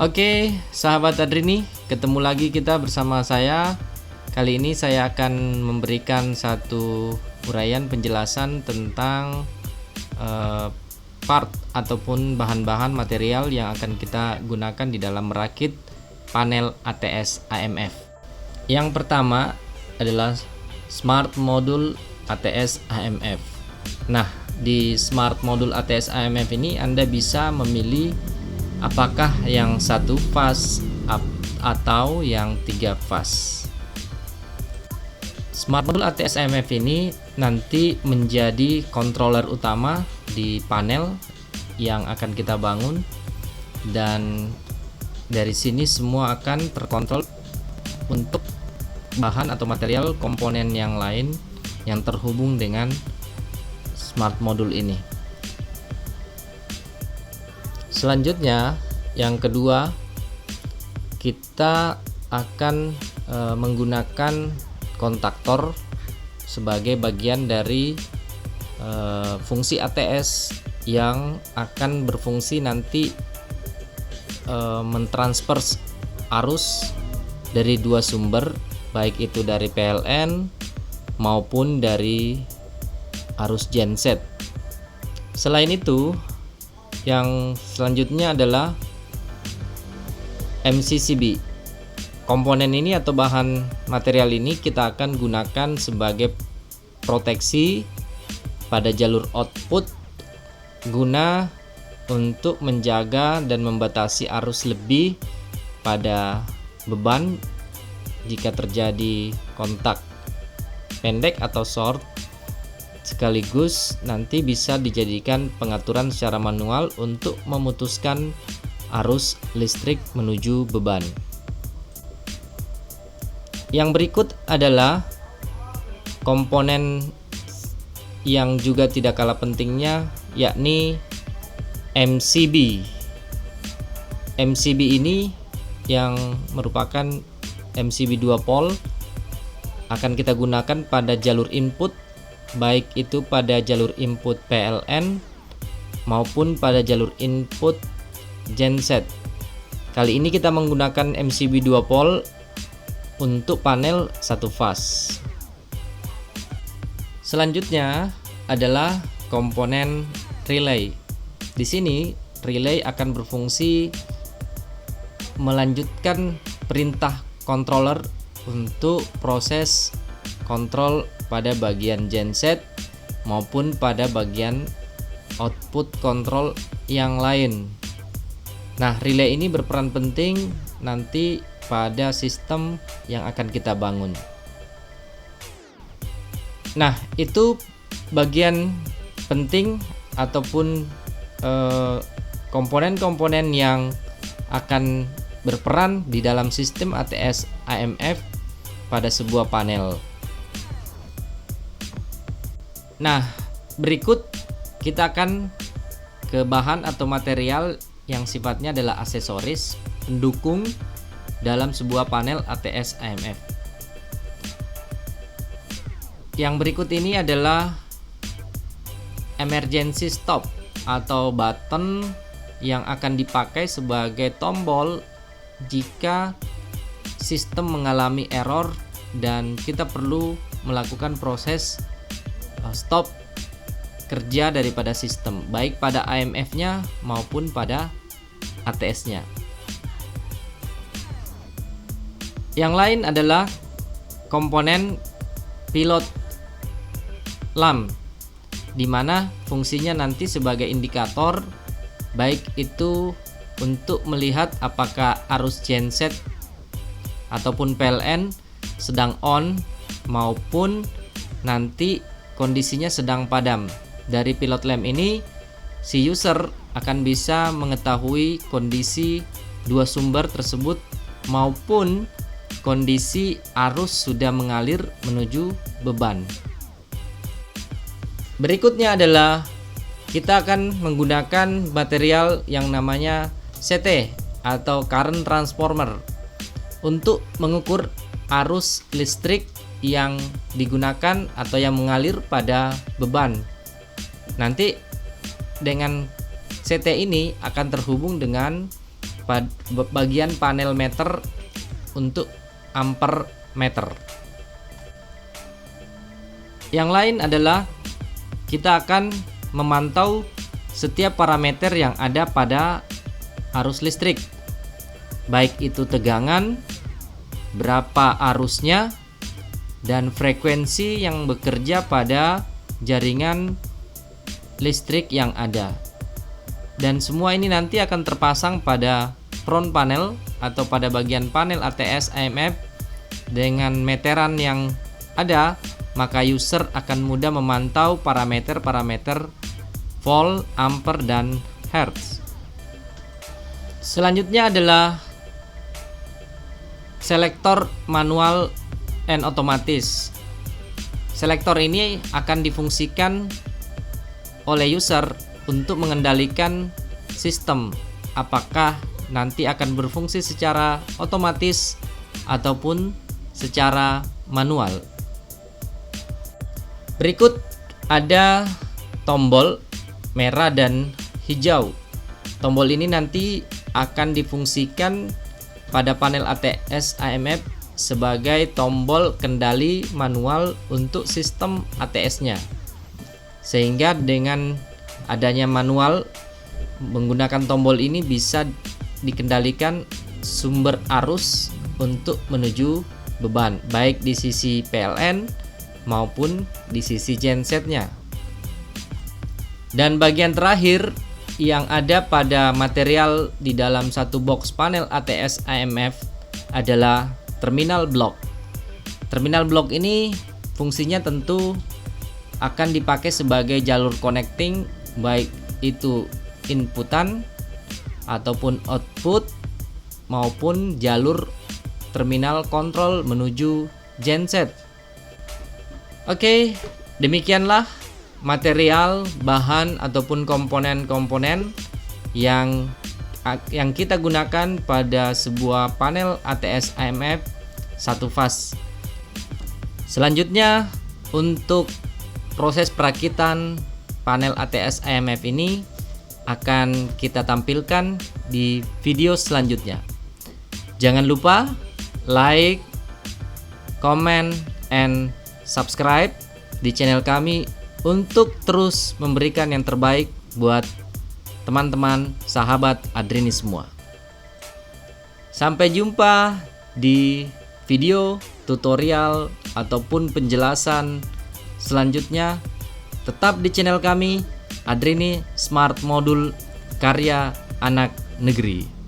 Oke, sahabat Adrini, ketemu lagi kita bersama saya. Kali ini saya akan memberikan satu uraian penjelasan tentang part ataupun bahan-bahan material yang akan kita gunakan di dalam merakit panel ATS AMF. Yang pertama adalah Smart Module ATS AMF. Nah, di Smart Module ATS AMF ini Anda bisa memilih apakah yang satu fase atau yang 3 fase. Smart Module ATS AMF ini nanti menjadi controller utama di panel yang akan kita bangun, dan dari sini semua akan terkontrol untuk bahan atau material komponen yang lain yang terhubung dengan Smart Module ini. Selanjutnya, yang kedua, kita akan menggunakan kontaktor sebagai bagian dari fungsi ATS yang akan berfungsi nanti mentransfer arus dari dua sumber, baik itu dari PLN maupun dari arus genset. Selain itu, yang selanjutnya adalah MCCB. Komponen ini atau bahan material ini kita akan gunakan sebagai proteksi pada jalur output guna untuk menjaga dan membatasi arus lebih pada beban jika terjadi kontak pendek atau short, sekaligus nanti bisa dijadikan pengaturan secara manual untuk memutuskan arus listrik menuju beban. Yang berikut adalah komponen yang juga tidak kalah pentingnya, yakni MCB. MCB ini yang merupakan MCB 2 pole akan kita gunakan pada jalur input, baik itu pada jalur input PLN maupun pada jalur input genset. Kali ini kita menggunakan MCB 2 pole untuk panel satu fase. Selanjutnya adalah komponen relay. Di sini relay akan berfungsi melanjutkan perintah controller untuk proses kontrol pada bagian genset maupun pada bagian output kontrol yang lain. Nah, relay ini berperan penting nanti pada sistem yang akan kita bangun. Nah, itu bagian penting ataupun komponen-komponen yang akan berperan di dalam sistem ATS AMF pada sebuah panel. Nah, berikut kita akan ke bahan atau material yang sifatnya adalah aksesoris pendukung dalam sebuah panel ATS AMF. Yang berikut ini adalah emergency stop atau button yang akan dipakai sebagai tombol jika sistem mengalami error dan kita perlu melakukan proses stop kerja daripada sistem, baik pada AMF-nya maupun pada ATS-nya. Yang lain adalah komponen pilot lamp, di mana fungsinya nanti sebagai indikator, baik itu untuk melihat apakah arus genset ataupun PLN sedang on maupun nanti kondisinya sedang padam. Dari pilot lamp ini, si user akan bisa mengetahui kondisi dua sumber tersebut maupun kondisi arus sudah mengalir menuju beban. Berikutnya adalah kita akan menggunakan material yang namanya CT atau current transformer untuk mengukur arus listrik yang digunakan atau yang mengalir pada beban. Nanti dengan CT ini akan terhubung dengan bagian panel meter untuk ampere meter. Yang lain adalah kita akan memantau setiap parameter yang ada pada arus listrik, baik itu tegangan, berapa arusnya, dan frekuensi yang bekerja pada jaringan listrik yang ada. Dan semua ini nanti akan terpasang pada front panel atau pada bagian panel ATS AMF. Dengan meteran yang ada, maka user akan mudah memantau parameter-parameter volt, ampere, dan hertz. Selanjutnya adalah selektor manual and otomatis. Selektor ini akan difungsikan oleh user untuk mengendalikan sistem, apakah nanti akan berfungsi secara otomatis ataupun secara manual. Berikut ada tombol merah dan hijau. Tombol ini nanti akan difungsikan pada panel ATS AMF sebagai tombol kendali manual untuk sistem ATS-nya. Sehingga dengan adanya manual menggunakan tombol ini bisa dikendalikan sumber arus untuk menuju beban, baik di sisi PLN maupun di sisi gensetnya. Dan bagian terakhir yang ada pada material di dalam satu box panel ATS AMF adalah terminal block. Terminal block ini fungsinya tentu akan dipakai sebagai jalur connecting, baik itu inputan ataupun output maupun jalur terminal kontrol menuju genset. Oke, demikianlah material, bahan ataupun komponen-komponen yang kita gunakan pada sebuah panel ATS AMF satu fase. Selanjutnya, untuk proses perakitan panel ATS AMF ini akan kita tampilkan di video selanjutnya. Jangan lupa like, comment, and subscribe di channel kami untuk terus memberikan yang terbaik buat teman-teman sahabat Adrini semua. Sampai jumpa di video tutorial ataupun penjelasan selanjutnya. Tetap di channel kami Adrini Smart Modul karya anak negeri.